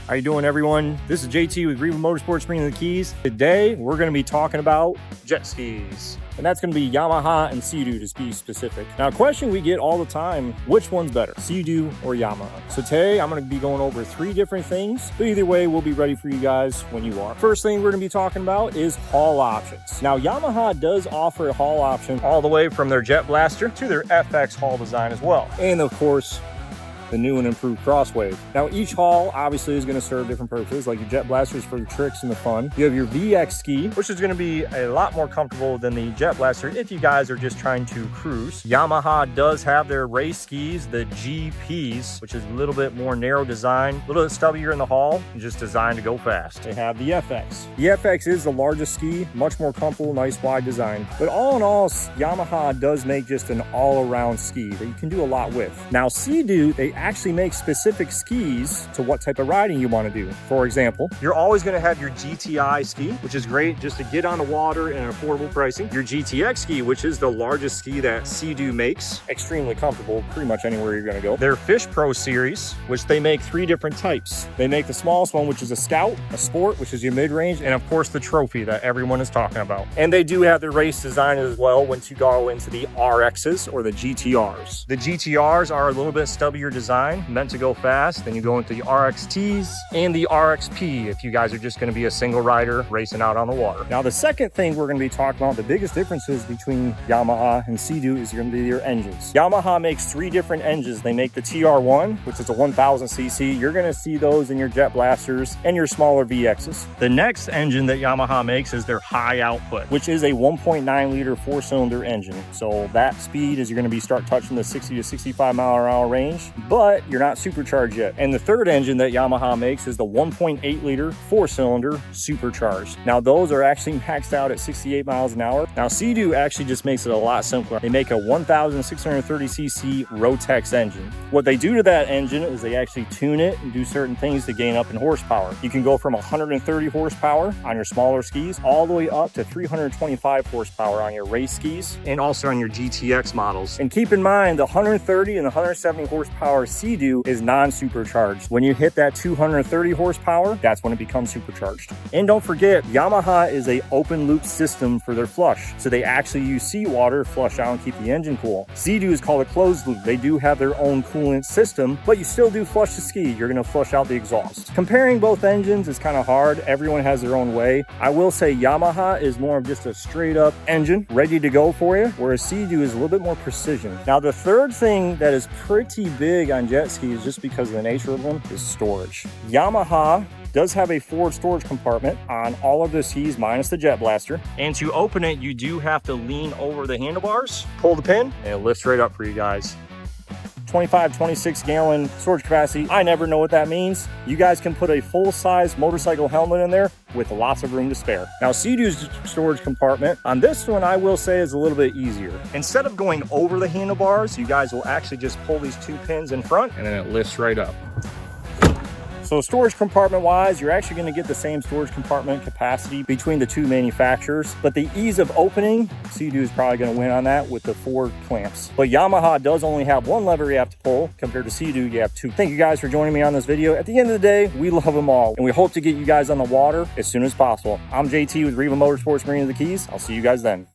How you doing, everyone? This is JT with Riva Motorsports Marine in the Keys. Today, we're going to be talking about jet skis. And that's going to be Yamaha and Sea Doo to be specific. Now, a question we get all the time, which one's better, Sea Doo or Yamaha? So today, I'm going to be going over 3 different things, but either way, we'll be ready for you guys when you are. First thing we're going to be talking about is haul options. Now, Yamaha does offer a haul option all the way from their Jet Blaster to their FX haul design as well. And of course, the new and improved Crosswave. Now, each haul obviously is going to serve different purposes, like your Jet Blasters for the tricks and the fun. You have your VX ski, which is going to be a lot more comfortable than the Jet Blaster if you guys are just trying to cruise. Yamaha does have their race skis, the GPs, which is a little bit more narrow design, a little bit stubbier in the haul, and just designed to go fast. They have the FX. The FX is the largest ski, much more comfortable, nice wide design. But all in all, Yamaha does make just an all-around ski that you can do a lot with. Now, Sea Doo, they actually make specific skis to what type of riding you want to do. For example, you're always going to have your GTI ski, which is great just to get on the water and affordable pricing. Your GTX ski, which is the largest ski that Sea Doo makes, extremely comfortable pretty much anywhere you're going to go. Their Fish Pro series, which they make 3 different types. They make the smallest one, which is a Scout, a Sport, which is your mid-range, and of course the Trophy that everyone is talking about. And they do have the race design as well once you go into the RXs or the GTRs. The GTRs are a little bit stubbier design, meant to go fast. Then you go into the RXTs and the RXP if you guys are just going to be a single rider racing out on the water. Now, the second thing we're going to be talking about, the biggest differences between Yamaha and Sea Doo is going to be their engines. Yamaha makes 3 different engines. They make the TR1, which is a 1000cc. You're going to see those in your Jet Blasters and your smaller VXs. The next engine that Yamaha makes is their high output, which is a 1.9 liter 4-cylinder engine. So that speed is you're going to be start touching the 60 to 65 mile per hour range, but you're not supercharged yet. And the third engine that Yamaha makes is the 1.8 liter 4-cylinder supercharged. Now, those are actually maxed out at 68 miles an hour. Now, Sea Doo actually just makes it a lot simpler. They make a 1630cc Rotex engine. What they do to that engine is they actually tune it and do certain things to gain up in horsepower. You can go from 130 horsepower on your smaller skis all the way up to 325 horsepower on your race skis and also on your GTX models. And keep in mind, the 130 and the 170 horsepower Sea Doo is non-supercharged. When you hit that 230 horsepower, that's when it becomes supercharged. And don't forget, Yamaha is a open loop system for their flush. So they actually use seawater to flush out and keep the engine cool. Sea Doo is called a closed loop. They do have their own coolant system, but you still do flush the ski. You're going to flush out the exhaust. Comparing both engines is kind of hard. Everyone has their own way. I will say Yamaha is more of just a straight up engine ready to go for you, whereas Sea Doo is a little bit more precision. Now, the third thing that is pretty big on jet skis, just because of the nature of them, is storage. Yamaha does have a forward storage compartment on all of the skis minus the Jet Blaster. And to open it, you do have to lean over the handlebars, pull the pin, and it lifts right up for you guys. 26 gallon storage capacity. I never know what that means. You guys can put a full-size motorcycle helmet in there with lots of room to spare. Now, Sea Doo's storage compartment on this one, I will say, is a little bit easier. Instead of going over the handlebars, you guys will actually just pull these 2 pins in front and then it lifts right up. So storage compartment wise, you're actually going to get the same storage compartment capacity between the 2 manufacturers, but the ease of opening, Sea Doo is probably going to win on that with the 4 clamps. But Yamaha does only have 1 lever you have to pull, compared to Sea Doo, you have 2. Thank you guys for joining me on this video. At the end of the day, we love them all, and we hope to get you guys on the water as soon as possible. I'm JT with Riva Motorsports Marine in the Keys. I'll see you guys then.